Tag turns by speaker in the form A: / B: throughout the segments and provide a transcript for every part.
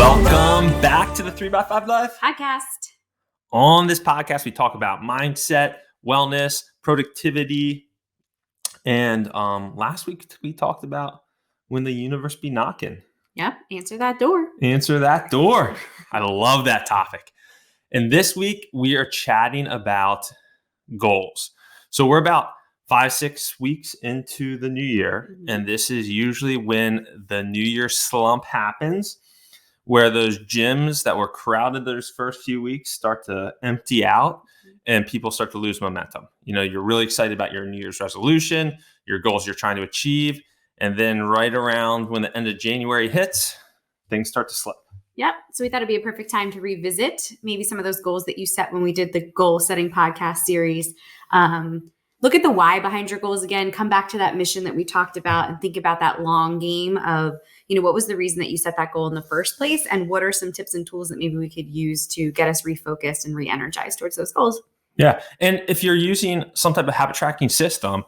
A: Welcome back to the 3x5 Life
B: podcast.
A: On this podcast, we talk about mindset, wellness, productivity, and last week we talked about when the universe be knocking.
B: Yep, answer that door.
A: Answer that door. I love that topic. And this week we are chatting about goals. So we're about 5-6 weeks into the new year, and this is usually when the New Year slump happens, where those gyms that were crowded those first few weeks start to empty out and people start to lose momentum. You know, you're really excited about your New Year's resolution, your goals you're trying to achieve. And then right around when the end of January hits, things start to slip.
B: Yep. So we thought it'd be a perfect time to revisit maybe some of those goals that you set when we did the goal setting podcast series. Look at the why behind your goals again, come back to that mission that we talked about and think about that long game of, you know, what was the reason that you set that goal in the first place? And what are some tips and tools that maybe we could use to get us refocused and re-energized towards those goals?
A: Yeah. And if you're using some type of habit tracking system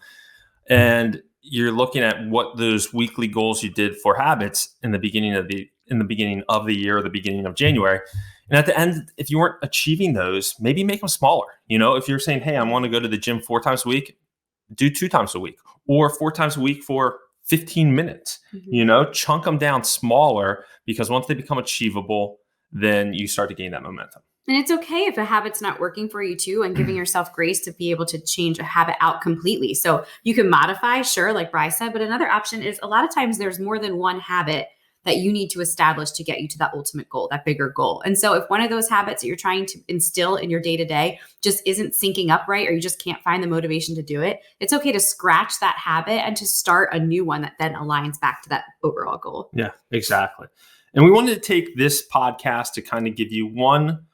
A: and you're looking at what those weekly goals you did for habits in the beginning of the year or the beginning of January, and at the end, if you weren't achieving those, maybe make them smaller. You know, if you're saying, hey, I want to go to the gym 4 times a week, do 2 times a week or 4 times a week for 15 minutes, you know, chunk them down smaller, because once they become achievable, then you start to gain that momentum.
B: And it's okay if a habit's not working for you too, and giving yourself grace to be able to change a habit out completely. So you can modify, sure, like Bryce said, but another option is a lot of times there's more than one habit that you need to establish to get you to that ultimate goal, that bigger goal. And so if one of those habits that you're trying to instill in your day-to-day just isn't syncing up right, or you just can't find the motivation to do it, it's okay to scratch that habit and to start a new one that then aligns back to that overall goal.
A: Yeah, exactly. And we wanted to take this podcast to kind of give you one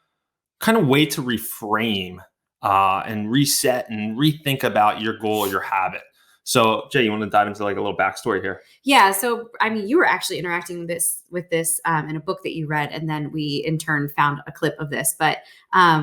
A: kind of way to reframe and reset and rethink about your goal, your habit. So, Jay, you want to dive into like a little backstory here?
B: Yeah. So, I mean, you were actually interacting with this in a book that you read, and then we in turn found a clip of this. But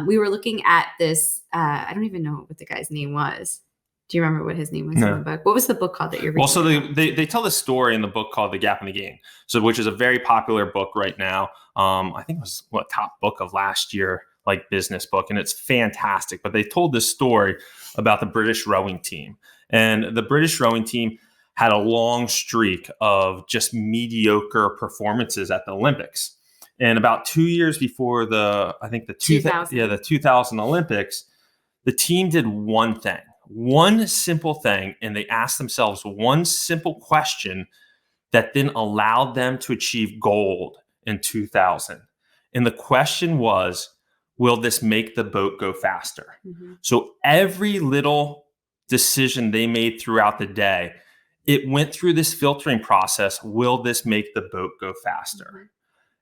B: we were looking at this. I don't even know what the guy's name was. Do you remember what his name was in the book? What was the book called that you're reading?
A: Well, so they tell this story in the book called The Gap in the Gain, so which is a very popular book right now. I think it was top book of last year, like business book, and it's fantastic. But they told this story about the British rowing team. And the British rowing team had a long streak of just mediocre performances at the Olympics. And about 2 years before the 2000 Olympics, the team did one simple thing, and they asked themselves one simple question that then allowed them to achieve gold in 2000. And the question was, will this make the boat go faster? Mm-hmm. So every little decision they made throughout the day, it went through this filtering process. Will this make the boat go faster? Mm-hmm.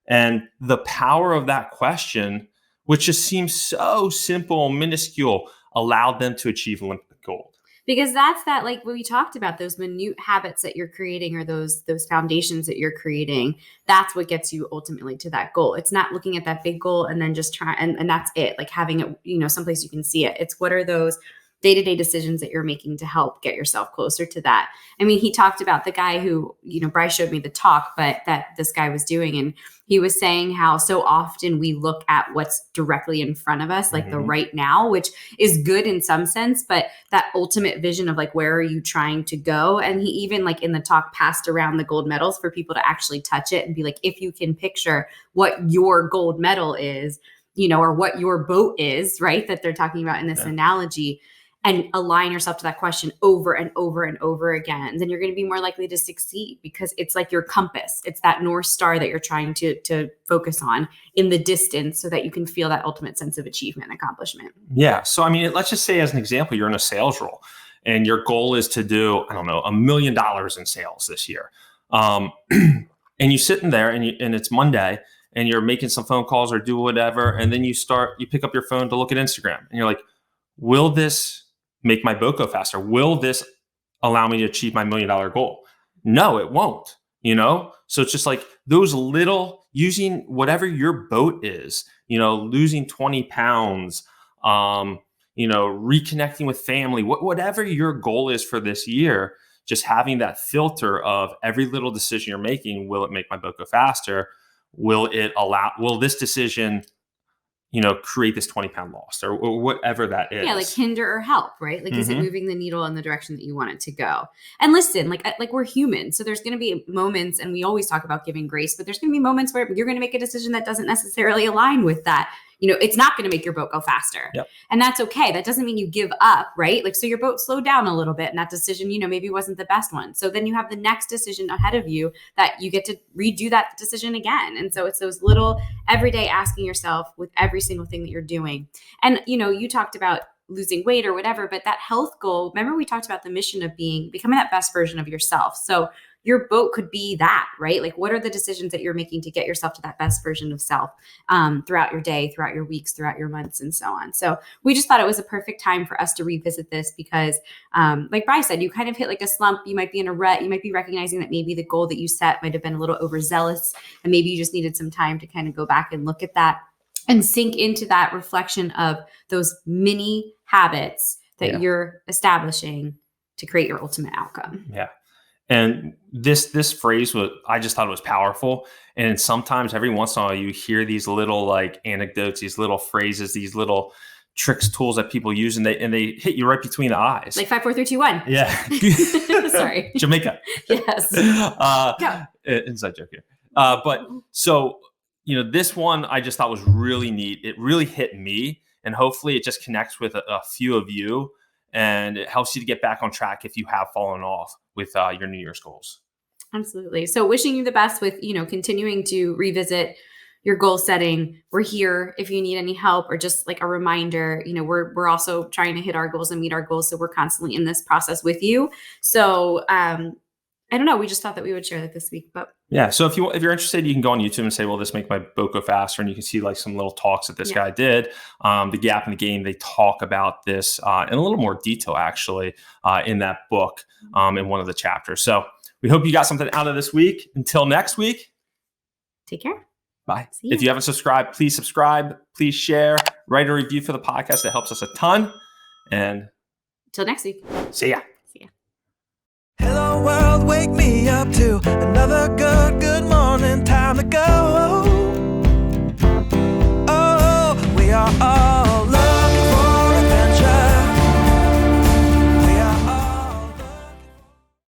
A: And the power of that question, which just seems so simple, minuscule, allowed them to achieve Olympic gold.
B: Because that's that, like what we talked about, those minute habits that you're creating, or those foundations that you're creating, that's what gets you ultimately to that goal. It's not looking at that big goal and then just try and that's it, like having it, you know, someplace you can see it. It's what are those day-to-day decisions that you're making to help get yourself closer to that. I mean, he talked about the guy who, you know, Bryce showed me the talk, but that this guy was doing, and he was saying how so often we look at what's directly in front of us, like the right now, which is good in some sense, but that ultimate vision of like, where are you trying to go? And he even like in the talk passed around the gold medals for people to actually touch it and be like, if you can picture what your gold medal is, you know, or what your boat is, right? That they're talking about in this analogy, and align yourself to that question over and over and over again, then you're going to be more likely to succeed, because it's like your compass. It's that North Star that you're trying to focus on in the distance so that you can feel that ultimate sense of achievement and accomplishment.
A: Yeah. So, I mean, let's just say as an example, you're in a sales role and your goal is to do, I don't know, $1 million in sales this year. And you sitting there and it's Monday and you're making some phone calls or do whatever. And then you pick up your phone to look at Instagram and you're like, will this make my boat go faster? Will this allow me to achieve my $1 million goal? No, it won't, you know? So it's just like those little, using whatever your boat is, you know, losing 20 pounds, you know, reconnecting with family, whatever your goal is for this year, just having that filter of every little decision you're making, will it make my boat go faster? will this decision, create this 20-pound loss or whatever that is?
B: Yeah, like hinder or help, right? Like, is it
A: Mhm.
B: moving the needle in the direction that you want it to go? And listen, like we're human. So there's going to be moments, and we always talk about giving grace, but there's going to be moments where you're going to make a decision that doesn't necessarily align with that. It's not going to make your boat go faster.
A: Yep.
B: And that's okay. That doesn't mean you give up, right? Like, so your boat slowed down a little bit and that decision, maybe wasn't the best one. So then you have the next decision ahead of you that you get to redo that decision again. And so it's those little everyday asking yourself with every single thing that you're doing. And, you talked about losing weight or whatever, but that health goal, remember we talked about the mission of becoming that best version of yourself. So your boat could be that, right? Like, what are the decisions that you're making to get yourself to that best version of self throughout your day, throughout your weeks, throughout your months, and so on. So we just thought it was a perfect time for us to revisit this because, like Bryan said, you kind of hit like a slump. You might be in a rut. You might be recognizing that maybe the goal that you set might have been a little overzealous, and maybe you just needed some time to kind of go back and look at that and sink into that reflection of those mini habits that you're establishing to create your ultimate outcome.
A: Yeah. And this phrase I just thought it was powerful. And sometimes every once in a while you hear these little like anecdotes, these little phrases, these little tricks, tools that people use, and they hit you right between the eyes.
B: Like 5, 4, 3, 2, 1.
A: Yeah.
B: Sorry.
A: Jamaica.
B: Yes.
A: Inside joke here. But so, this one I just thought was really neat. It really hit me, and hopefully it just connects with a few of you, and it helps you to get back on track if you have fallen off with your New Year's goals.
B: Absolutely. So wishing you the best with, continuing to revisit your goal setting. We're here if you need any help or just like a reminder. We're also trying to hit our goals and meet our goals. So we're constantly in this process with you. So I don't know. We just thought that we would share that this week. But
A: yeah. So if you're interested, you can go on YouTube and say, "Well, this make my boat go faster," and you can see like some little talks that this guy did. The Gap in the Game. They talk about this in a little more detail, actually, in that book in one of the chapters. So we hope you got something out of this week. Until next week,
B: take care.
A: Bye. If you haven't subscribed, please subscribe. Please share. Write a review for the podcast. That helps us a ton. And
B: until next week.
A: See ya.
C: Hello world, wake me up to another good